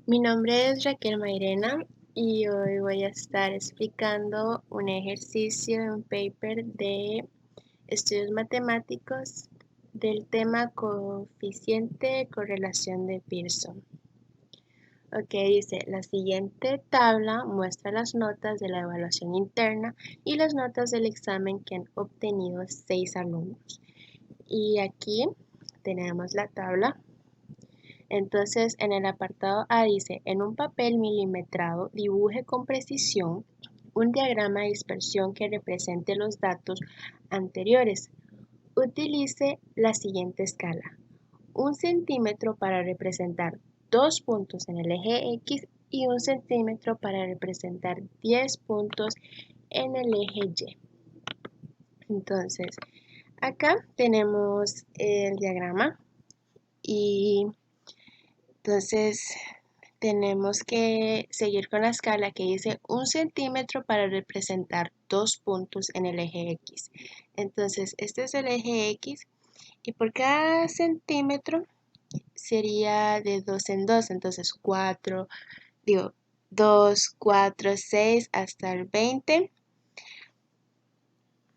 Mi nombre es Raquel Mairena y hoy voy a estar explicando un ejercicio de un paper de estudios matemáticos del tema coeficiente de correlación de Pearson. Ok, dice, la siguiente tabla muestra las notas de la evaluación interna y las notas del examen que han obtenido 6 alumnos. Y aquí tenemos la tabla. Entonces, en el apartado A dice, en un papel milimetrado, dibuje con precisión un diagrama de dispersión que represente los datos anteriores. Utilice la siguiente escala. 1 centímetro para representar 2 puntos en el eje X y 1 centímetro para representar 10 puntos en el eje Y. Entonces, acá tenemos el diagrama y entonces tenemos que seguir con la escala que dice 1 centímetro para representar 2 puntos en el eje X. Entonces, este es el eje X y por cada centímetro sería de 2 en 2. Entonces, 2, 4, 6 hasta el 20,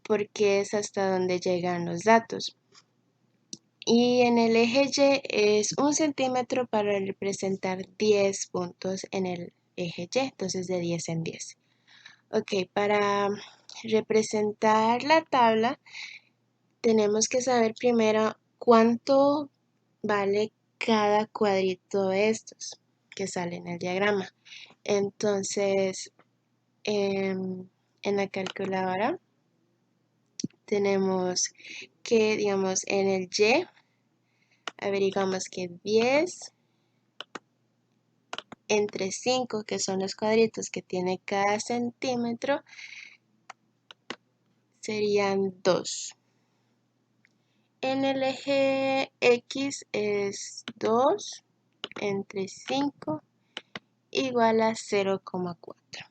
porque es hasta donde llegan los datos. Y en el eje Y es 1 centímetro para representar 10 puntos en el eje Y, entonces de 10 en 10. Ok, para representar la tabla tenemos que saber primero cuánto vale cada cuadrito de estos que sale en el diagrama. Entonces, en la calculadora tenemos que, digamos, en el Y averiguamos que 10 entre 5, que son los cuadritos que tiene cada centímetro, serían 2. En el eje X es 2 entre 5 igual a 0,4.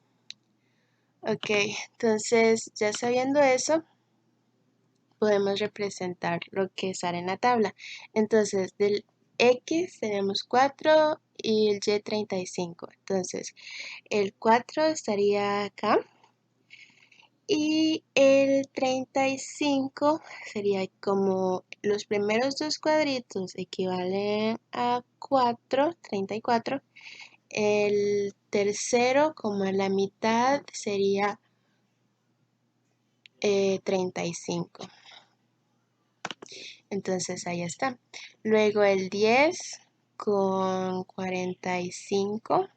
Ok, entonces ya sabiendo eso, podemos representar lo que sale en la tabla. Entonces, del X tenemos 4 y el Y 35. Entonces, el 4 estaría acá. Y el 35 sería como los primeros dos cuadritos equivalen a 4, 34. El tercero, como en la mitad, sería 35. Entonces ahí está. Luego el 10 con 45.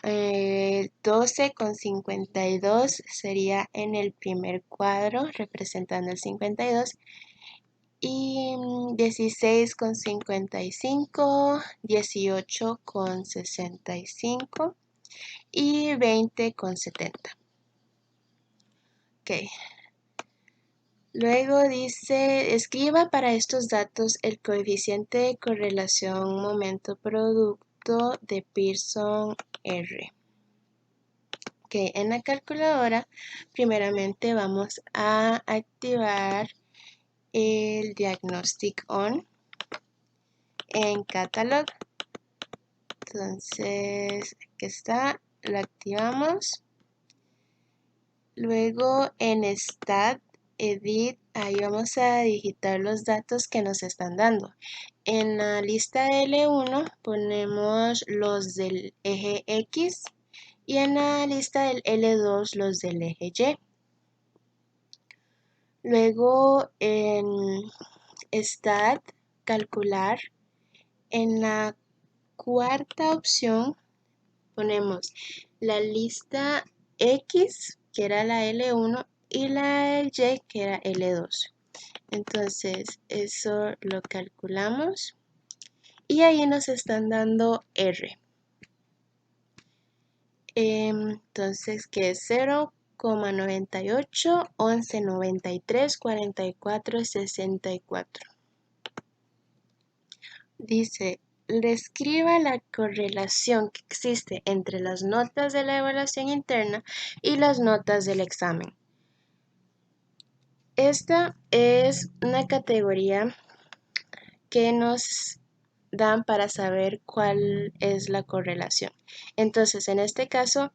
12 con 52 sería en el primer cuadro representando el 52. Y 16 con 55, 18 con 65 y 20 con 70. Ok. Luego dice, escriba para estos datos el coeficiente de correlación momento-producto de Pearson R. Ok, en la calculadora, primeramente vamos a activar el Diagnostic On en Catalog. Entonces, aquí está, lo activamos. Luego en Stat, Edit, ahí vamos a digitar los datos que nos están dando. En la lista L1 ponemos los del eje X y en la lista del L2 los del eje Y. Luego en Stat, Calcular, en la cuarta opción ponemos la lista X, que era la L1, y la Y, que era L2. Entonces, eso lo calculamos. Y ahí nos están dando R. Entonces, que es 0,98, 11, 93, 44, 64. Dice, describa la correlación que existe entre las notas de la evaluación interna y las notas del examen. Esta es una categoría que nos dan para saber cuál es la correlación. Entonces, en este caso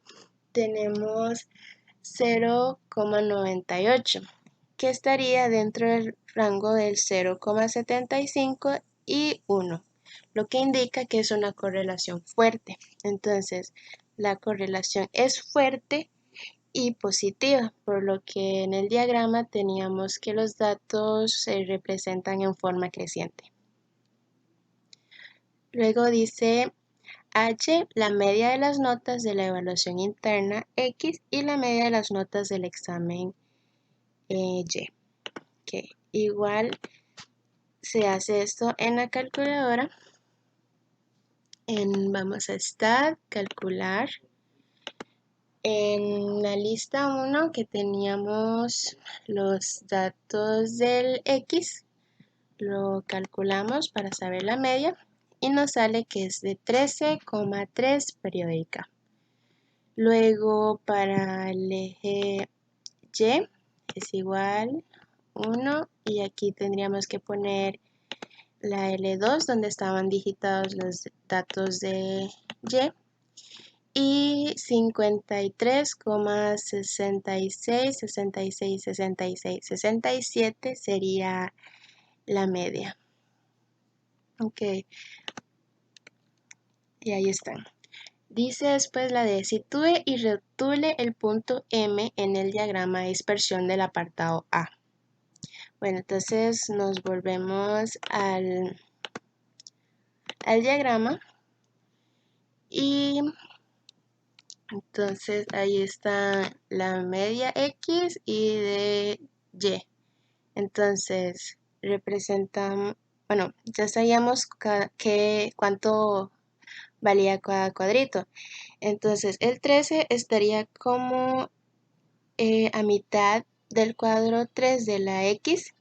tenemos 0,98, que estaría dentro del rango del 0,75 y 1, lo que indica que es una correlación fuerte. Entonces, la correlación es fuerte y positiva, por lo que en el diagrama teníamos que los datos se representan en forma creciente. Luego dice H, la media de las notas de la evaluación interna X y la media de las notas del examen Y. Que igual se hace esto en la calculadora. Vamos a estar calcular. En la lista 1 que teníamos los datos del X, lo calculamos para saber la media y nos sale que es de 13,3 periódica. Luego para el eje Y es igual 1 y aquí tendríamos que poner la L2 donde estaban digitados los datos de Y 53,66, 66, 66, 67 sería la media. Ok, y ahí están. Dice después la de sitúe y rotule el punto M en el diagrama de dispersión del apartado A. Bueno, entonces nos volvemos al diagrama y entonces ahí está la media X y de Y. Entonces representan, bueno, ya sabíamos cuánto valía cada cuadrito. Entonces el 13 estaría como a mitad del cuadro 3 de la X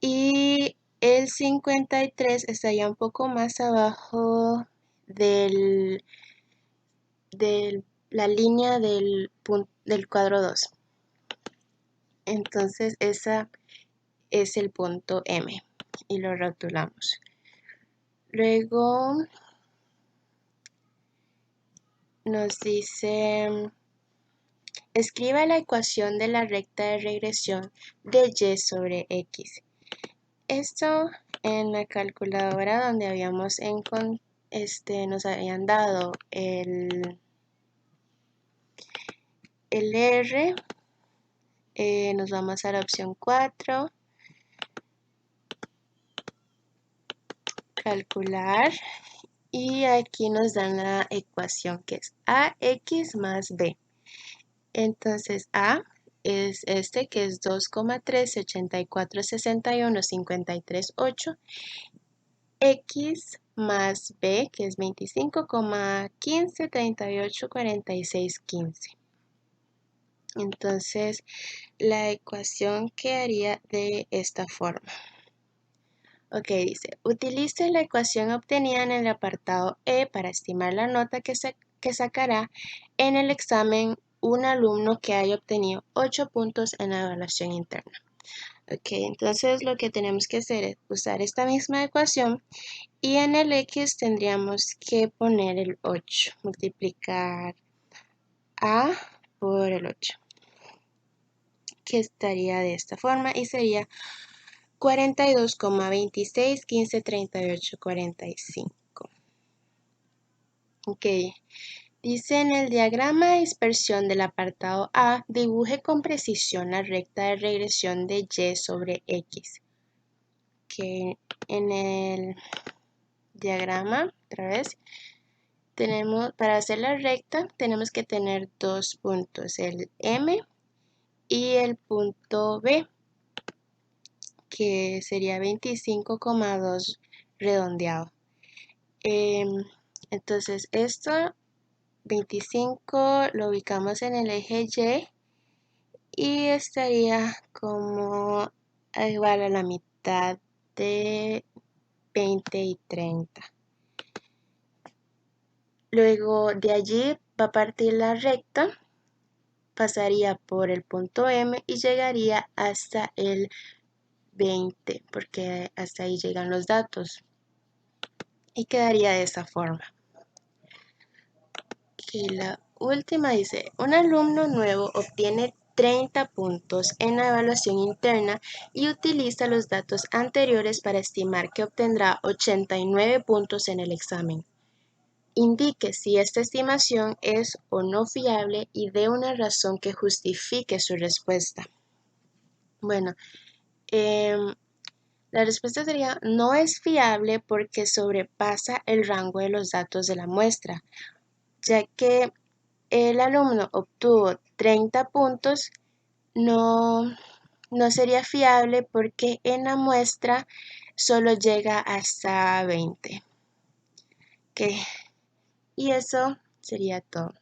y el 53 estaría un poco más abajo de la línea del cuadro 2. Entonces esa es el punto M y lo rotulamos. Luego nos dice, escriba la ecuación de la recta de regresión de Y sobre X. Esto en la calculadora donde habíamos nos habían dado el R, nos vamos a la opción 4, calcular, y aquí nos dan la ecuación que es AX más B. Entonces A es este que es 2,3, 84, 61, 53, 8, X más B que es 25,15, 38, 46, 15. Entonces la ecuación quedaría de esta forma. Ok, dice, utilice la ecuación obtenida en el apartado E para estimar la nota que sacará en el examen un alumno que haya obtenido 8 puntos en la evaluación interna. Ok, entonces lo que tenemos que hacer es usar esta misma ecuación y en el X tendríamos que poner el 8, multiplicar A por el 8, que estaría de esta forma y sería 42,26, 15, 38, 45. Ok, dice en el diagrama de dispersión del apartado A, dibuje con precisión la recta de regresión de Y sobre X. Que en el diagrama, otra vez, para hacer la recta, tenemos que tener dos puntos, el M y el punto B, que sería 25,2 redondeado. Entonces esto 25 lo ubicamos en el eje Y estaría como igual a la mitad de 20 y 30. Luego de allí va a partir la recta, pasaría por el punto M y llegaría hasta el 20, porque hasta ahí llegan los datos. y quedaría de esta forma. Y la última dice, un alumno nuevo obtiene 30 puntos en la evaluación interna y utiliza los datos anteriores para estimar que obtendrá 89 puntos en el examen. Indique si esta estimación es o no fiable y dé una razón que justifique su respuesta. Bueno, la respuesta sería no es fiable porque sobrepasa el rango de los datos de la muestra, ya que el alumno obtuvo 30 puntos, no sería fiable porque en la muestra solo llega hasta 20. Y eso sería todo.